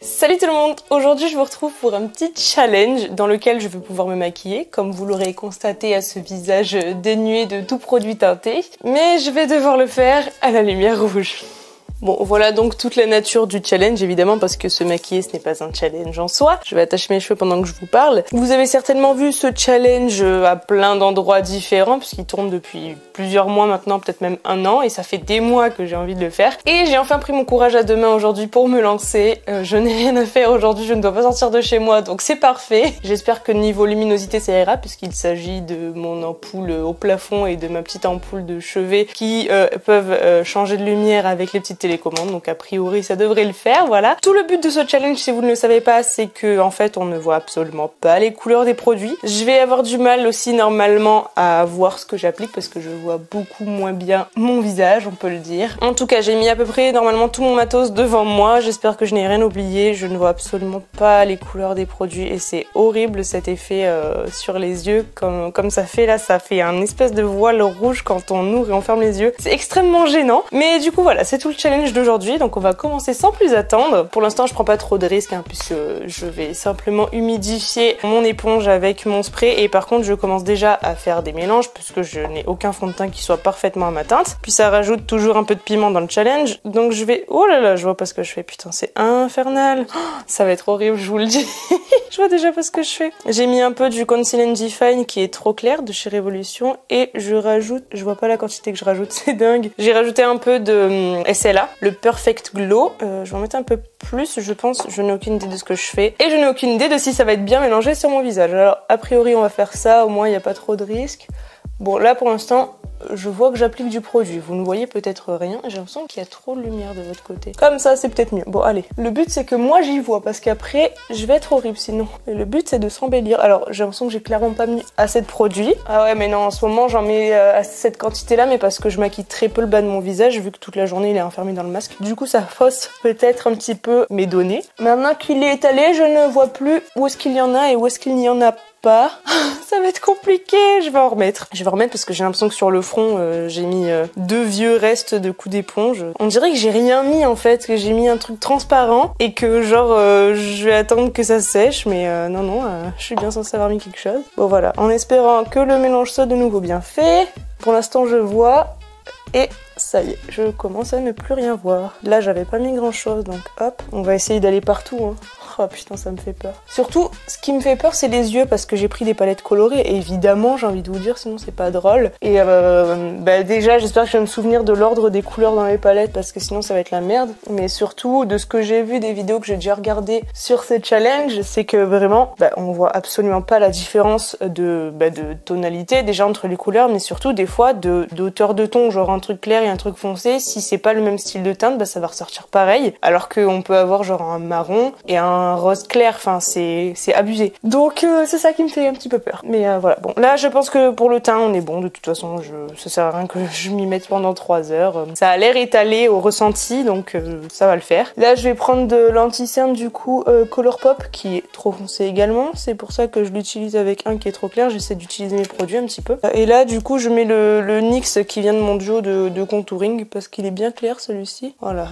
Salut tout le monde! Aujourd'hui je vous retrouve pour un petit challenge dans lequel je vais pouvoir me maquiller, comme vous l'aurez constaté à ce visage dénué de tout produit teinté, mais je vais devoir le faire à la lumière rouge. Bon, voilà donc toute la nature du challenge, évidemment, parce que se maquiller, ce n'est pas un challenge en soi. Je vais attacher mes cheveux pendant que je vous parle. Vous avez certainement vu ce challenge à plein d'endroits différents, puisqu'il tourne depuis plusieurs mois maintenant, peut-être même un an, et ça fait des mois que j'ai envie de le faire. Et j'ai enfin pris mon courage à deux mains aujourd'hui pour me lancer. Je n'ai rien à faire aujourd'hui, je ne dois pas sortir de chez moi, donc c'est parfait. J'espère que niveau luminosité, ça ira, puisqu'il s'agit de mon ampoule au plafond et de ma petite ampoule de chevet qui peuvent changer de lumière avec les petites télécommandes, donc a priori ça devrait le faire, voilà. Tout le but de ce challenge, si vous ne le savez pas, c'est que en fait on ne voit absolument pas les couleurs des produits. Je vais avoir du mal aussi normalement à voir ce que j'applique parce que je vois beaucoup moins bien mon visage, on peut le dire. En tout cas, j'ai mis à peu près normalement tout mon matos devant moi, j'espère que je n'ai rien oublié, je ne vois absolument pas les couleurs des produits et c'est horrible cet effet sur les yeux comme ça fait là, ça fait un espèce de voile rouge quand on ouvre et on ferme les yeux. C'est extrêmement gênant, mais du coup voilà, c'est tout le challenge d'aujourd'hui, donc on va commencer sans plus attendre. Pour l'instant je prends pas trop de risques puisque je vais simplement humidifier mon éponge avec mon spray et par contre je commence déjà à faire des mélanges puisque je n'ai aucun fond de teint qui soit parfaitement à ma teinte. Puis ça rajoute toujours un peu de piment dans le challenge, donc je vais... Oh là là, je vois pas ce que je fais, putain c'est infernal. Oh, ça va être horrible, je vous le dis. Je vois déjà pas ce que je fais. J'ai mis un peu du Conceal and Define qui est trop clair de chez Révolution et je rajoute... Je vois pas la quantité que je rajoute, c'est dingue. J'ai rajouté un peu de SLA. Le Perfect Glow, je vais en mettre un peu plus je pense, je n'ai aucune idée de ce que je fais et je n'ai aucune idée de si ça va être bien mélangé sur mon visage. Alors a priori on va faire ça, au moins il n'y a pas trop de risques. Bon là pour l'instant je vois que j'applique du produit, vous ne voyez peut-être rien, j'ai l'impression qu'il y a trop de lumière de votre côté. Comme ça c'est peut-être mieux. Bon allez, le but c'est que moi j'y vois parce qu'après je vais être horrible sinon. Et le but c'est de s'embellir. Alors j'ai l'impression que j'ai clairement pas mis assez de produit. Ah ouais mais non en ce moment j'en mets à cette quantité là mais parce que je maquille très peu le bas de mon visage vu que toute la journée il est enfermé dans le masque. Du coup ça fausse peut-être un petit peu mes données. Maintenant qu'il est étalé je ne vois plus où est-ce qu'il y en a et où est-ce qu'il n'y en a pas. Ça va être compliqué, je vais en remettre. Je vais en remettre parce que j'ai l'impression que sur le front j'ai mis deux vieux restes de coups d'éponge. On dirait que j'ai rien mis en fait, que j'ai mis un truc transparent et que genre je vais attendre que ça sèche mais non, je suis bien censée avoir mis quelque chose. Bon voilà, en espérant que le mélange soit de nouveau bien fait. Pour l'instant je vois et ça y est, je commence à ne plus rien voir. Là j'avais pas mis grand chose donc hop, on va essayer d'aller partout hein. Oh putain ça me fait peur. Surtout ce qui me fait peur c'est les yeux parce que j'ai pris des palettes colorées et évidemment j'ai envie de vous dire sinon c'est pas drôle. Et déjà j'espère que je vais me souvenir de l'ordre des couleurs dans les palettes parce que sinon ça va être la merde. Mais surtout de ce que j'ai vu des vidéos que j'ai déjà regardées sur ces challenges, c'est que vraiment on voit absolument pas la différence de tonalité déjà entre les couleurs mais surtout des fois de hauteur de ton, genre un truc clair et un truc foncé, si c'est pas le même style de teinte ça va ressortir pareil alors qu'on peut avoir genre un marron et un rose clair, enfin c'est abusé. Donc c'est ça qui me fait un petit peu peur. Mais voilà, bon là je pense que pour le teint on est bon, de toute façon ça sert à rien que je m'y mette pendant 3 heures. Ça a l'air étalé au ressenti donc ça va le faire. Là je vais prendre de l'anti-cerne du coup Colourpop qui est trop foncé également, c'est pour ça que je l'utilise avec un qui est trop clair, j'essaie d'utiliser mes produits un petit peu. Et là du coup je mets le NYX qui vient de mon duo de contouring parce qu'il est bien clair celui-ci. Voilà,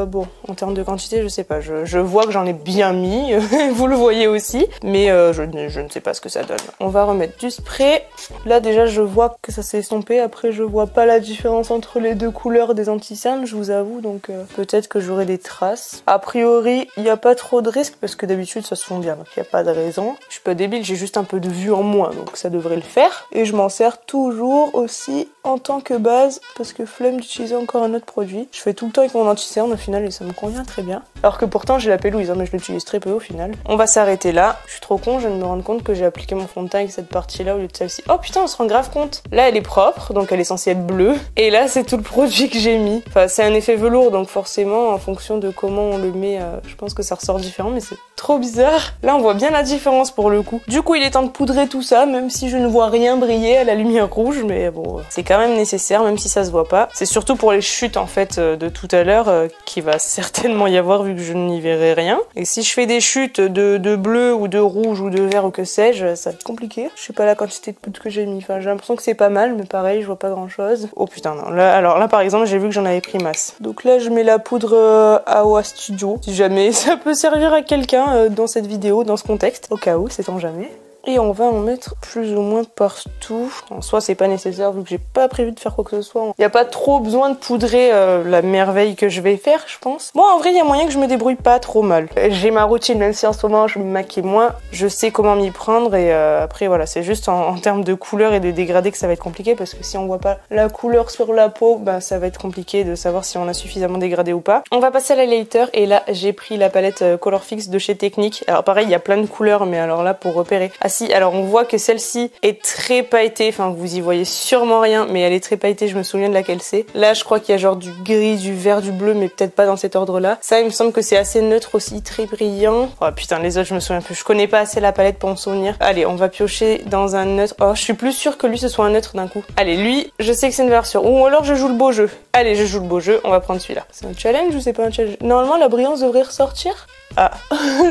bon en termes de quantité je sais pas, je vois que j'en ai bien mis, vous le voyez aussi, mais je ne sais pas ce que ça donne. On va remettre du spray. Là déjà je vois que ça s'est estompé, après je vois pas la différence entre les deux couleurs des anti-cernes, je vous avoue, donc peut-être que j'aurai des traces. A priori il n'y a pas trop de risques parce que d'habitude ça se fond bien, donc il n'y a pas de raison. Je suis pas débile, j'ai juste un peu de vue en moins, donc ça devrait le faire. Et je m'en sers toujours aussi en tant que base parce que flemme d'utiliser encore un autre produit. Je fais tout le temps avec mon anti-cerne au final et ça me convient très bien. Alors que pourtant j'ai la Pélouise, mais je l'utilise très peu au final. On va s'arrêter là. Je suis trop con, je viens de me rendre compte que j'ai appliqué mon fond de teint avec cette partie-là au lieu de celle-ci. Oh putain, on se rend grave compte. Là elle est propre, donc elle est censée être bleue. Et là c'est tout le produit que j'ai mis. Enfin c'est un effet velours, donc forcément en fonction de comment on le met, je pense que ça ressort différent, mais c'est trop bizarre. Là on voit bien la différence pour le coup. Du coup il est temps de poudrer tout ça, même si je ne vois rien briller à la lumière rouge, mais bon, c'est quand même nécessaire, même si ça se voit pas. C'est surtout pour les chutes en fait de tout à l'heure qui va certainement y avoir vu que je n'y verrai rien. Et si je fais des chutes de bleu ou de rouge ou de vert ou que sais-je, ça va être compliqué. Je sais pas la quantité de poudre que j'ai mis. Enfin, j'ai l'impression que c'est pas mal, mais pareil, je vois pas grand chose. Oh putain, non. Là, alors là, par exemple, j'ai vu que j'en avais pris masse. Donc là, je mets la poudre AOA Studio. Si jamais ça peut servir à quelqu'un dans cette vidéo, dans ce contexte. Au cas où, sait-on jamais. Et on va en mettre plus ou moins partout. En soi, c'est pas nécessaire vu que j'ai pas prévu de faire quoi que ce soit. Il n'y a pas trop besoin de poudrer la merveille que je vais faire, je pense. Bon, en vrai, il y a moyen que je me débrouille pas trop mal. J'ai ma routine, même si en ce moment je me maquille moins, je sais comment m'y prendre. Et après, voilà, c'est juste en termes de couleur et de dégradé que ça va être compliqué. Parce que si on voit pas la couleur sur la peau, bah, ça va être compliqué de savoir si on a suffisamment dégradé ou pas. On va passer à l'highlighter. Et là, j'ai pris la palette Colorfix de chez Technique. Alors pareil, il y a plein de couleurs, mais alors là, pour repérer... Ah si, alors on voit que celle-ci est très pailletée, enfin vous y voyez sûrement rien, mais elle est très pailletée, je me souviens de laquelle c'est. Là je crois qu'il y a genre du gris, du vert, du bleu, mais peut-être pas dans cet ordre-là. Ça il me semble que c'est assez neutre aussi, très brillant. Oh putain, les autres je me souviens plus, je connais pas assez la palette pour me souvenir. Allez, on va piocher dans un neutre. Oh, je suis plus sûre que lui ce soit un neutre d'un coup. Allez, lui, je sais que c'est une version. Ou alors je joue le beau jeu. Allez, je joue le beau jeu, on va prendre celui-là. C'est un challenge ou c'est pas un challenge? Normalement la brillance devrait ressortir. Ah,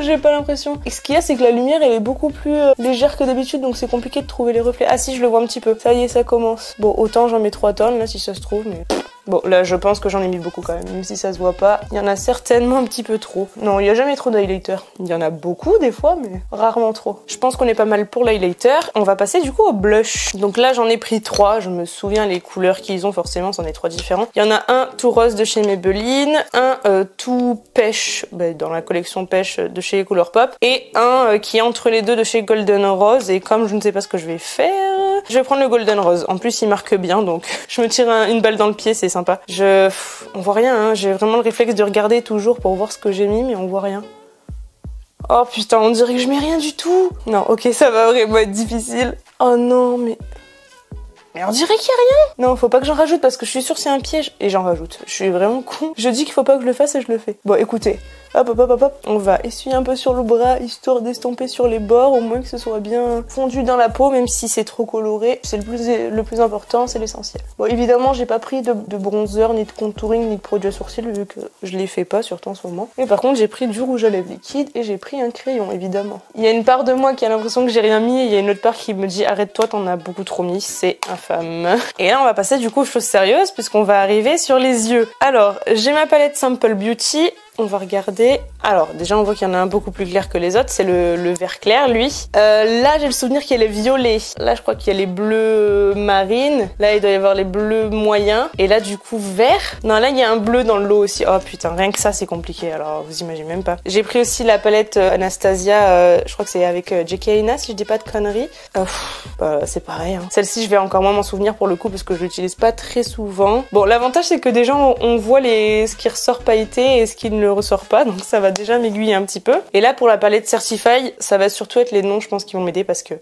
j'ai pas l'impression. Et ce qu'il y a, c'est que la lumière, elle est beaucoup plus légère que d'habitude, donc c'est compliqué de trouver les reflets. Ah si, je le vois un petit peu. Ça y est, ça commence. Bon, autant j'en mets 3 tonnes, là, si ça se trouve, mais... Bon, là, je pense que j'en ai mis beaucoup quand même si ça se voit pas. Il y en a certainement un petit peu trop. Non, il y a jamais trop d'highlighter. Il y en a beaucoup des fois, mais rarement trop. Je pense qu'on est pas mal pour l'highlighter. On va passer du coup au blush. Donc là, j'en ai pris 3. Je me souviens les couleurs qu'ils ont, forcément, c'en est 3 différents. Il y en a un tout rose de chez Maybelline, un tout pêche, dans la collection pêche de chez Colourpop, et un qui est entre les deux de chez Golden Rose. Et comme je ne sais pas ce que je vais faire, je vais prendre le Golden Rose. En plus, il marque bien, donc je me tire une balle dans le pied, c'est sympa. On voit rien, hein. J'ai vraiment le réflexe de regarder toujours pour voir ce que j'ai mis, mais on voit rien. Oh putain, on dirait que je mets rien du tout. Non, ok, ça va vraiment être difficile. Oh non, mais on dirait qu'il y a rien. Non, faut pas que j'en rajoute parce que je suis sûre que c'est un piège. Et j'en rajoute. Je suis vraiment con. Je dis qu'il faut pas que je le fasse et je le fais. Bon, écoutez. Hop, hop, hop, hop, hop. On va essuyer un peu sur le bras, histoire d'estomper sur les bords, au moins que ce soit bien fondu dans la peau, même si c'est trop coloré. C'est le plus important, c'est l'essentiel. Bon, évidemment, j'ai pas pris de bronzer, ni de contouring, ni de produit à sourcils, vu que je les fais pas, surtout en ce moment. Mais par contre, j'ai pris du rouge à lèvres liquide et j'ai pris un crayon, évidemment. Il y a une part de moi qui a l'impression que j'ai rien mis, et il y a une autre part qui me dit arrête-toi, t'en as beaucoup trop mis, c'est infâme. Et là, on va passer du coup aux choses sérieuses, puisqu'on va arriver sur les yeux. Alors, j'ai ma palette Simple Beauty. On va regarder. Alors, déjà, on voit qu'il y en a un beaucoup plus clair que les autres. C'est le vert clair, lui. Là, j'ai le souvenir qu'il y a les violets. Là, je crois qu'il y a les bleus marines. Là, il doit y avoir les bleus moyens. Et là, du coup, vert. Non, là, il y a un bleu dans le lot aussi. Oh putain, rien que ça, c'est compliqué. Alors, vous imaginez même pas. J'ai pris aussi la palette Anastasia. Je crois que c'est avec J.K. Aina, si je dis pas de conneries. C'est pareil. Hein. Celle-ci, je vais encore moins m'en souvenir pour le coup, parce que je l'utilise pas très souvent. Bon, l'avantage, c'est que déjà, on voit ce qui ressort pailleté et ce qui ne le ressort pas, donc ça va déjà m'aiguiller un petit peu. Et là pour la palette Certify, ça va surtout être les noms, je pense, qui vont m'aider, parce que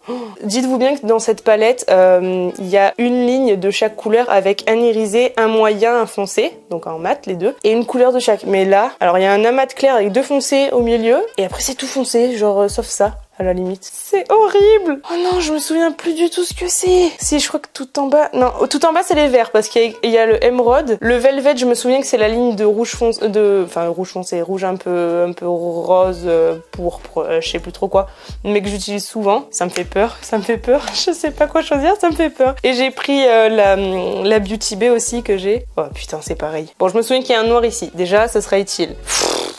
dites-vous bien que dans cette palette il y a une ligne de chaque couleur avec un irisé, un moyen, un foncé, donc en mat les deux, et une couleur de chaque. Mais là, alors il y a un amas clair avec 2 foncés au milieu, et après c'est tout foncé, genre sauf ça. À la limite. C'est horrible. Oh non, je me souviens plus du tout ce que c'est. Si, je crois que tout en bas... Non, tout en bas, c'est les verts, parce qu'il y a le émeraude. Le velvet, je me souviens que c'est la ligne de rouge foncé... Enfin, rouge foncé, rouge un peu rose, pourpre, je sais plus trop quoi. Mais que j'utilise souvent. Ça me fait peur, ça me fait peur. Je sais pas quoi choisir, ça me fait peur. Et j'ai pris la Beauty Bay aussi que j'ai. Oh putain, c'est pareil. Bon, je me souviens qu'il y a un noir ici. Déjà, ça sera utile.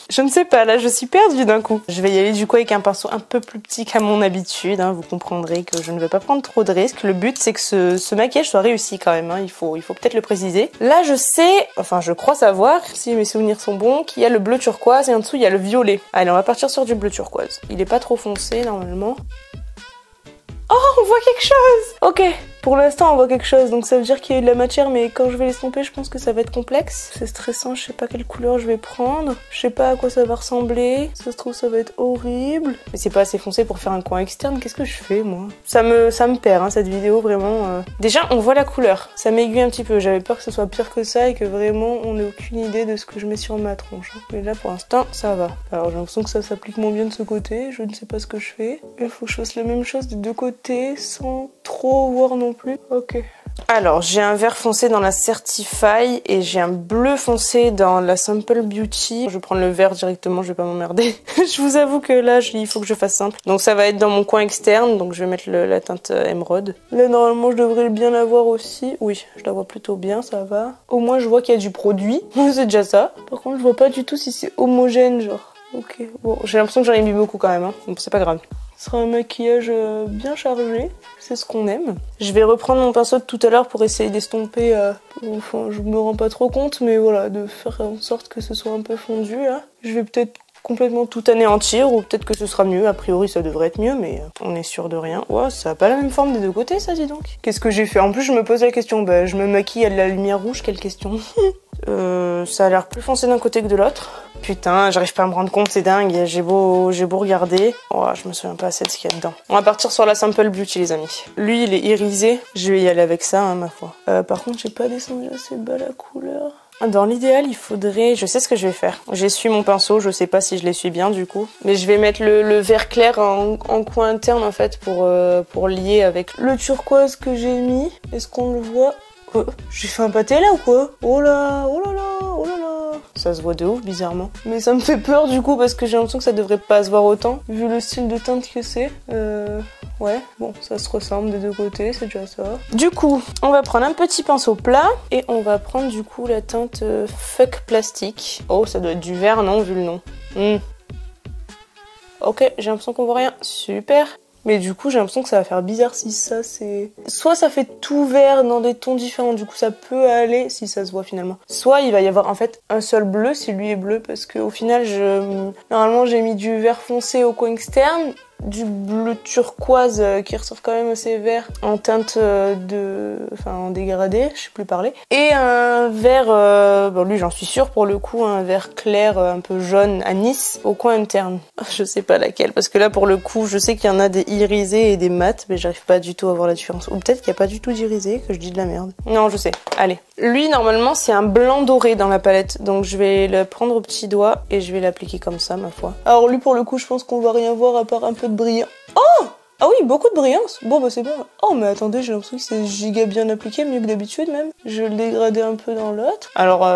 Je ne sais pas, là je suis perdue d'un coup. Je vais y aller du coup avec un pinceau un peu plus petit qu'à mon habitude, hein. Vous comprendrez que je ne vais pas prendre trop de risques. Le but c'est que ce maquillage soit réussi quand même, hein. Il faut peut-être le préciser. Là je sais, enfin je crois savoir, si mes souvenirs sont bons, qu'il y a le bleu turquoise et en dessous il y a le violet. Allez, on va partir sur du bleu turquoise. Il est pas trop foncé normalement. Oh, on voit quelque chose! Ok, pour l'instant on voit quelque chose, donc ça veut dire qu'il y a eu de la matière, mais quand je vais l'estomper, je pense que ça va être complexe. C'est stressant, je sais pas quelle couleur je vais prendre, je sais pas à quoi ça va ressembler, ça se trouve ça va être horrible. Mais c'est pas assez foncé pour faire un coin externe, qu'est-ce que je fais moi? Ça me perd, hein, cette vidéo, vraiment. Déjà, on voit la couleur, ça m'aiguille un petit peu, j'avais peur que ce soit pire que ça et que vraiment on n'ait aucune idée de ce que je mets sur ma tronche. Mais là pour l'instant, ça va. Alors j'ai l'impression que ça s'applique moins bien de ce côté, je ne sais pas ce que je fais. Il faut que je fasse la même chose des deux côtés sans trop voir non plus. Ok. Alors, j'ai un vert foncé dans la Certify et j'ai un bleu foncé dans la Simple Beauty. Je vais prendre le vert directement, je vais pas m'emmerder. Je vous avoue que là, il faut que je fasse simple. Donc ça va être dans mon coin externe, donc je vais mettre la teinte émeraude. Là, normalement, je devrais bien la voir aussi. Oui, je la vois plutôt bien, ça va. Au moins, je vois qu'il y a du produit. C'est déjà ça. Par contre, je vois pas du tout si c'est homogène, genre. Ok, bon, j'ai l'impression que j'en ai mis beaucoup quand même, hein. Donc c'est pas grave. Ce sera un maquillage bien chargé, c'est ce qu'on aime. Je vais reprendre mon pinceau de tout à l'heure pour essayer d'estomper, enfin je me rends pas trop compte, mais voilà, de faire en sorte que ce soit un peu fondu là. Je vais peut-être complètement tout anéantir ou peut-être que ce sera mieux, a priori ça devrait être mieux, mais on est sûr de rien. Ouais, ça a pas la même forme des deux côtés ça, dis donc. Qu'est-ce que j'ai fait? En plus je me pose la question, bah je me maquille à de la lumière rouge, quelle question. Ça a l'air plus foncé d'un côté que de l'autre. Putain, j'arrive pas à me rendre compte, c'est dingue. J'ai beau regarder. Oh, je me souviens pas assez de ce qu'il y a dedans. On va partir sur la Simple Beauty, les amis. Lui, il est irisé. Je vais y aller avec ça, hein, ma foi. Par contre, j'ai pas descendu assez bas la couleur. Dans l'idéal, il faudrait... Je sais ce que je vais faire. J'essuie mon pinceau, je sais pas si je l'essuie bien du coup. Mais je vais mettre le vert clair en coin interne en fait pour lier avec le turquoise que j'ai mis. Est-ce qu'on le voit? J'ai fait un pâté là ou quoi? Oh là, oh là là, oh là là. Ça se voit de ouf bizarrement. Mais ça me fait peur du coup parce que j'ai l'impression que ça devrait pas se voir autant. Vu le style de teinte que c'est. Ouais, bon, ça se ressemble des deux côtés, c'est déjà ça. Du coup, on va prendre un petit pinceau plat et on va prendre du coup la teinte Fuck Plastique. Oh, ça doit être du vert, non, vu le nom. Ok, j'ai l'impression qu'on voit rien. Super. Mais du coup, j'ai l'impression que ça va faire bizarre si ça c'est... Soit ça fait tout vert dans des tons différents, du coup ça peut aller, si ça se voit finalement. Soit il va y avoir en fait un seul bleu si lui est bleu, parce qu'au final, normalement j'ai mis du vert foncé au coin externe, du bleu turquoise qui ressort quand même assez vert en teinte en dégradé, je sais plus parler, et un vert, bon lui j'en suis sûre pour le coup, un vert clair un peu jaune anis au coin interne. Je sais pas laquelle, parce que là pour le coup je sais qu'il y en a des irisés et des mat, mais j'arrive pas du tout à voir la différence. Ou peut-être qu'il y a pas du tout d'irisé, que je dis de la merde. Non, je sais. Allez. Lui normalement c'est un blanc doré dans la palette, donc je vais le prendre au petit doigt et je vais l'appliquer comme ça ma foi. Alors lui pour le coup je pense qu'on va rien voir à part un peu de brillant. Oh! Ah oui, beaucoup de brillance. Bon bah c'est bon. Oh mais attendez, j'ai l'impression que c'est giga bien appliqué, mieux que d'habitude même. Je vais le dégrader un peu dans l'autre. Alors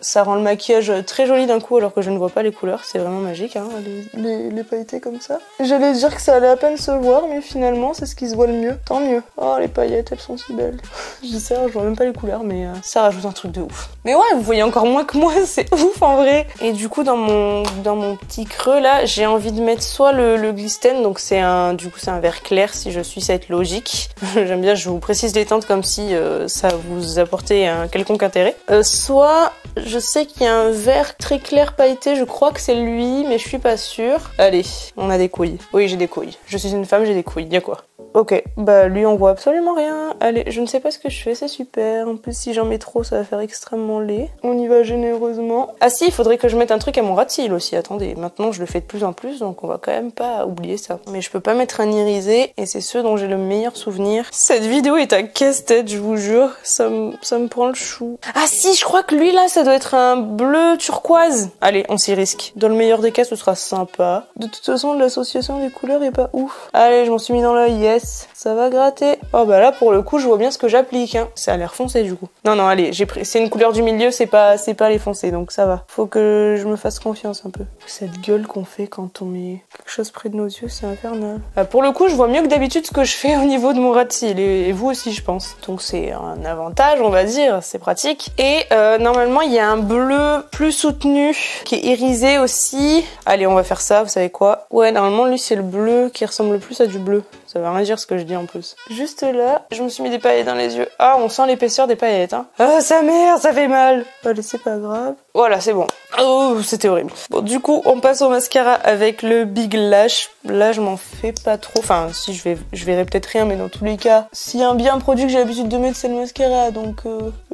ça rend le maquillage très joli d'un coup alors que je ne vois pas les couleurs. C'est vraiment magique, hein, les pailletés comme ça. J'allais dire que ça allait à peine se voir, mais finalement c'est ce qui se voit le mieux. Tant mieux. Oh les paillettes, elles sont si belles. J'essaie, je vois même pas les couleurs, mais ça rajoute un truc de ouf. Mais ouais, vous voyez encore moins que moi, c'est ouf en vrai. Et du coup dans mon petit creux là, j'ai envie de mettre soit le Glisten, donc c'est un vert clair si je suis cette logique. J'aime bien, je vous précise les teintes comme si ça vous apportait un quelconque intérêt. Soit, je sais qu'il y a un vert très clair pailleté, je crois que c'est lui, mais je suis pas sûre. Allez, on a des couilles. Oui, j'ai des couilles. Je suis une femme, j'ai des couilles. Y'a quoi? Ok, bah lui on voit absolument rien. Allez, je ne sais pas ce que je fais, c'est super. En plus si j'en mets trop ça va faire extrêmement laid. On y va généreusement. Ah si, il faudrait que je mette un truc à mon ras de cils aussi, attendez. Maintenant je le fais de plus en plus donc on va quand même pas oublier ça. Mais je peux pas mettre un irisé et c'est ce dont j'ai le meilleur souvenir. Cette vidéo est un casse-tête, je vous jure. Ça me prend le chou. Ah si, je crois que lui là ça doit être un bleu turquoise. Allez, on s'y risque. Dans le meilleur des cas ce sera sympa. De toute façon l'association des couleurs est pas ouf. Allez, je m'en suis mis dans l'œil, yes. Ça va gratter. Oh bah là pour le coup je vois bien ce que j'applique hein. Ça a l'air foncé du coup. Non non allez, c'est une couleur du milieu, c'est pas les foncés donc ça va. Faut que je me fasse confiance un peu. Cette gueule qu'on fait quand on met quelque chose près de nos yeux, c'est infernal. Pour le coup je vois mieux que d'habitude ce que je fais au niveau de mon ras de cils et vous aussi je pense. Donc c'est un avantage on va dire, c'est pratique. Et normalement il y a un bleu plus soutenu qui est irisé aussi. Allez on va faire ça, vous savez quoi? Ouais normalement lui c'est le bleu qui ressemble le plus à du bleu. Ça veut rien dire ce que je dis en plus. Juste là, je me suis mis des paillettes dans les yeux. Ah, on sent l'épaisseur des paillettes, hein. Ah, sa mère, ça fait mal. Allez, c'est pas grave. Voilà, c'est bon. Oh, c'était horrible. Bon, du coup, on passe au mascara avec le Big Lash. Là, je m'en fais pas trop. Enfin, si, je verrai peut-être rien, mais dans tous les cas, s'il y a un produit que j'ai l'habitude de mettre, c'est le mascara. Donc,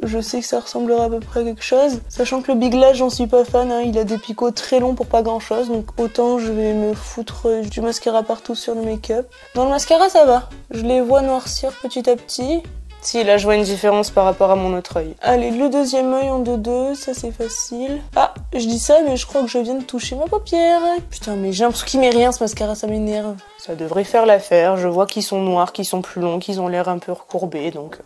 je sais que ça ressemblera à peu près à quelque chose. Sachant que le Big Lash, j'en suis pas fan, hein. Il a des picots très longs pour pas grand chose. Donc, autant je vais me foutre du mascara partout sur le make-up. Dans le mascara, ça va. Je les vois noircir petit à petit. Si, là je vois une différence par rapport à mon autre œil. Allez, le deuxième œil en 2-2, ça c'est facile. Ah, je dis ça, mais je crois que je viens de toucher ma paupière. Putain, mais j'ai l'impression qu'il met rien ce mascara, ça m'énerve. Ça devrait faire l'affaire, je vois qu'ils sont noirs, qu'ils sont plus longs, qu'ils ont l'air un peu recourbés, donc...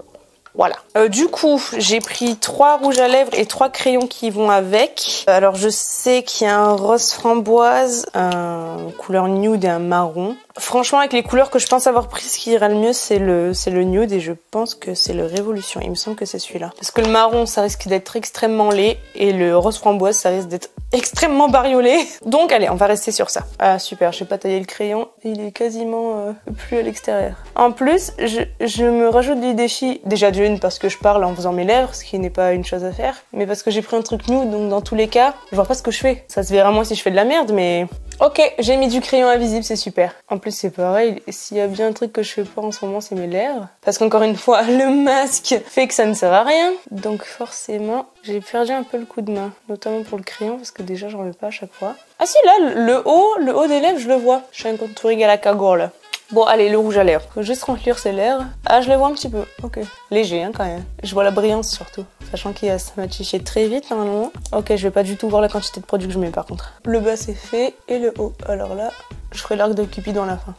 Voilà. Du coup, j'ai pris 3 rouges à lèvres et 3 crayons qui vont avec. Alors je sais qu'il y a un rose framboise, un couleur nude et un marron. Franchement, avec les couleurs que je pense avoir pris, ce qui ira le mieux, c'est le nude et je pense que c'est le Révolution. Il me semble que c'est celui-là. Parce que le marron, ça risque d'être extrêmement laid et le rose framboise, ça risque d'être extrêmement bariolé. Donc allez, on va rester sur ça. Ah super, j'ai pas taillé le crayon. Il est quasiment plus à l'extérieur. En plus, je me rajoute de l'idéchi. Déjà d'une parce que je parle en faisant mes lèvres, ce qui n'est pas une chose à faire. Mais parce que j'ai pris un truc nude, donc dans tous les cas, je vois pas ce que je fais. Ça se verra moins si je fais de la merde, mais... Ok, j'ai mis du crayon invisible, c'est super. En plus, c'est pareil, s'il y a bien un truc que je fais pas en ce moment, c'est mes lèvres. Parce qu'encore une fois, le masque fait que ça ne sert à rien. Donc forcément, j'ai perdu un peu le coup de main. Notamment pour le crayon, parce que déjà, j'en mets pas à chaque fois. Ah si, là, le haut des lèvres, je le vois. Je fais un contouring à la cagoule. Bon, allez, le rouge à lèvres. Faut juste remplir ses lèvres. Ah, je le vois un petit peu. Ok. Léger, hein, quand même. Je vois la brillance, surtout. Sachant qu'il va se maticher très vite, normalement. Ok, je vais pas du tout voir la quantité de produit que je mets, par contre. Le bas, c'est fait. Et le haut. Alors là, je ferai l'arc de Cupidon à la fin.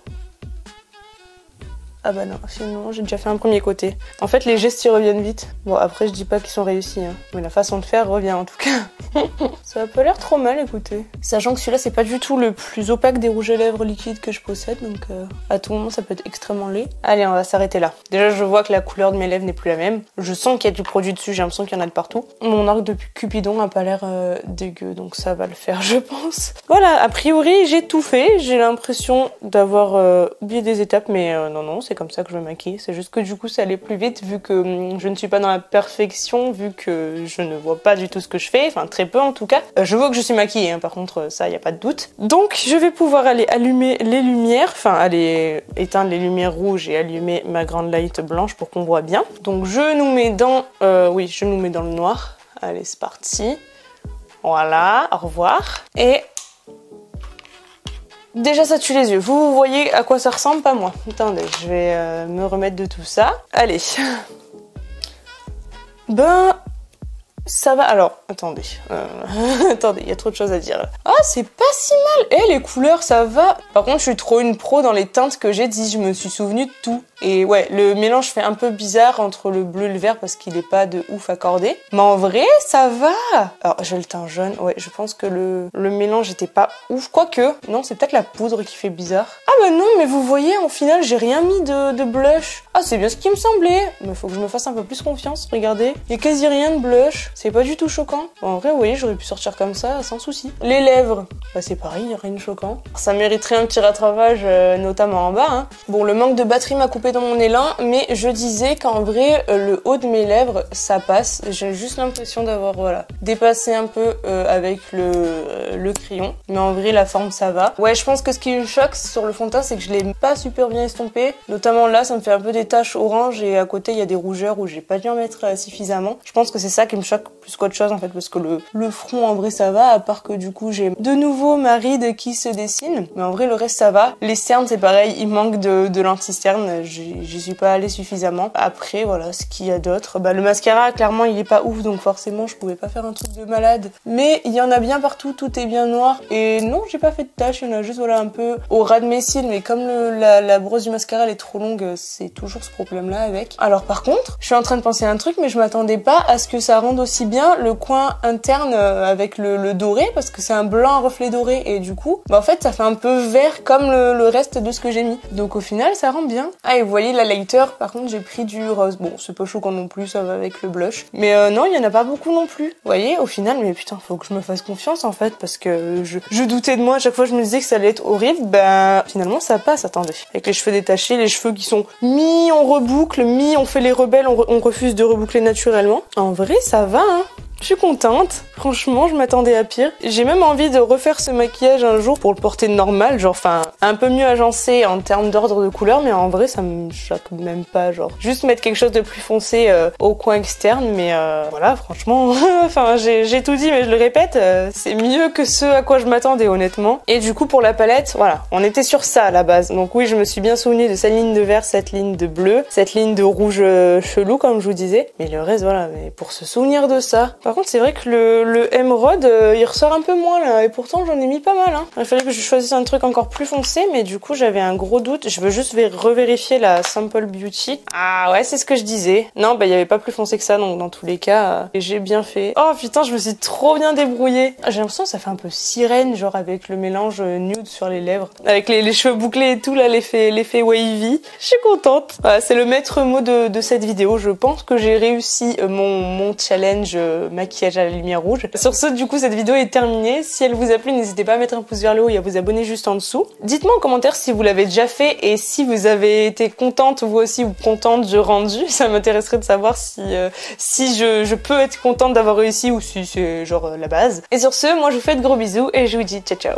Ah bah non, finalement j'ai déjà fait un premier côté. En fait les gestes ils reviennent vite. Bon après je dis pas qu'ils sont réussis hein, mais la façon de faire revient en tout cas. Ça a pas l'air trop mal écoutez. Sachant que celui-là c'est pas du tout le plus opaque des rouges à lèvres liquides que je possède donc à tout moment ça peut être extrêmement laid. Allez on va s'arrêter là. Déjà je vois que la couleur de mes lèvres n'est plus la même. Je sens qu'il y a du produit dessus, j'ai l'impression qu'il y en a de partout. Mon arc de Cupidon a pas l'air dégueu donc ça va le faire je pense. Voilà, a priori j'ai tout fait. J'ai l'impression d'avoir oublié des étapes mais non c'est comme ça que je me maquille, c'est juste que du coup ça allait plus vite vu que je ne suis pas dans la perfection, vu que je ne vois pas du tout ce que je fais, enfin très peu en tout cas. Je vois que je suis maquillée, hein, par contre ça y a pas de doute. Donc je vais pouvoir aller allumer les lumières, enfin aller éteindre les lumières rouges et allumer ma grande light blanche pour qu'on voit bien. Donc je nous mets dans, oui je nous mets dans le noir, allez c'est parti. Voilà, au revoir. Et déjà ça tue les yeux, vous voyez à quoi ça ressemble, pas moi. Attendez, je vais me remettre de tout ça. Allez. Ben, ça va, alors, attendez. Attendez, il y a trop de choses à dire. Ah, c'est pas si mal. Eh, les couleurs, ça va. Par contre, je suis trop une pro dans les teintes que j'ai dit, je me suis souvenu de tout. Et ouais, le mélange fait un peu bizarre entre le bleu et le vert parce qu'il est pas de ouf accordé. Mais en vrai, ça va. Alors, j'ai le teint jaune. Ouais, je pense que le mélange était pas ouf. Quoique, non, c'est peut-être la poudre qui fait bizarre. Ah bah non, mais vous voyez, en final, j'ai rien mis de blush. Ah, c'est bien ce qui me semblait. Mais faut que je me fasse un peu plus confiance. Regardez, il y a quasi rien de blush. C'est pas du tout choquant. Bon, en vrai, vous voyez, j'aurais pu sortir comme ça, sans souci. Les lèvres, bah c'est pareil, il y a rien de choquant. Ça mériterait un petit rattrapage, notamment en bas. Hein. Bon, le manque de batterie m'a coupé dans mon élan, mais je disais qu'en vrai, le haut de mes lèvres, ça passe. J'ai juste l'impression d'avoir, voilà, dépassé un peu avec le crayon. Mais en vrai, la forme, ça va. Ouais, je pense que ce qui me choque sur le fond de teint, c'est que je l'ai pas super bien estompé. Notamment là, ça me fait un peu des taches orange et à côté, il y a des rougeurs où j'ai pas dû en mettre suffisamment. Je pense que c'est ça qui me choque plus qu'autre chose en fait, parce que le front en vrai ça va, à part que du coup j'ai de nouveau ma ride qui se dessine, mais en vrai le reste ça va. Les cernes c'est pareil, il manque de l'anti-cerne, j'y suis pas allée suffisamment. Après voilà, ce qu'il y a d'autre, bah le mascara clairement il est pas ouf, donc forcément je pouvais pas faire un truc de malade, mais il y en a bien partout, tout est bien noir, et non j'ai pas fait de taches, il y en a juste voilà un peu au ras de mes cils, mais comme la brosse du mascara elle est trop longue, c'est toujours ce problème là avec. Alors par contre, je suis en train de penser à un truc, mais je m'attendais pas à ce que ça rende aussi bien le coin interne avec le doré, parce que c'est un blanc à reflet doré, et du coup bah en fait ça fait un peu vert comme le reste de ce que j'ai mis, donc au final ça rend bien. Ah et vous voyez la lighter, par contre j'ai pris du rose, bon c'est pas choquant non plus, ça va avec le blush, mais non il y en a pas beaucoup non plus, vous voyez au final, mais putain faut que je me fasse confiance en fait, parce que je doutais de moi, à chaque fois je me disais que ça allait être horrible, bah finalement ça passe. Attendez, avec les cheveux détachés, les cheveux qui sont mi on reboucle, mi on fait les rebelles, on refuse de reboucler naturellement, en vrai ça va hein. Je suis contente, franchement je m'attendais à pire. J'ai même envie de refaire ce maquillage un jour pour le porter normal, genre enfin un peu mieux agencé en termes d'ordre de couleur, mais en vrai ça me choque même pas, genre juste mettre quelque chose de plus foncé au coin externe, mais voilà franchement, enfin j'ai tout dit mais je le répète, c'est mieux que ce à quoi je m'attendais honnêtement. Et du coup pour la palette, voilà, on était sur ça à la base, donc oui je me suis bien souvenu de cette ligne de vert, cette ligne de bleu, cette ligne de rouge chelou comme je vous disais, mais le reste voilà, mais pour se souvenir de ça, Par contre, c'est vrai que le émeraude, il ressort un peu moins là, et pourtant j'en ai mis pas mal. Hein. Il fallait que je choisisse un truc encore plus foncé, mais du coup j'avais un gros doute. Je veux juste revérifier la Sample Beauty. Ah ouais, c'est ce que je disais. Non, bah il y avait pas plus foncé que ça, donc dans tous les cas, j'ai bien fait. Oh putain, je me suis trop bien débrouillée. J'ai l'impression que ça fait un peu sirène, genre avec le mélange nude sur les lèvres, avec les cheveux bouclés et tout là, l'effet wavy. Je suis contente. Voilà, c'est le maître mot de cette vidéo. Je pense que j'ai réussi mon challenge maquillage à la lumière rouge. Sur ce, du coup, cette vidéo est terminée. Si elle vous a plu, n'hésitez pas à mettre un pouce vers le haut et à vous abonner juste en dessous. Dites-moi en commentaire si vous l'avez déjà fait et si vous avez été contente vous aussi ou contente du rendu. Ça m'intéresserait de savoir si je peux être contente d'avoir réussi ou si c'est genre la base. Et sur ce, moi je vous fais de gros bisous et je vous dis ciao ciao.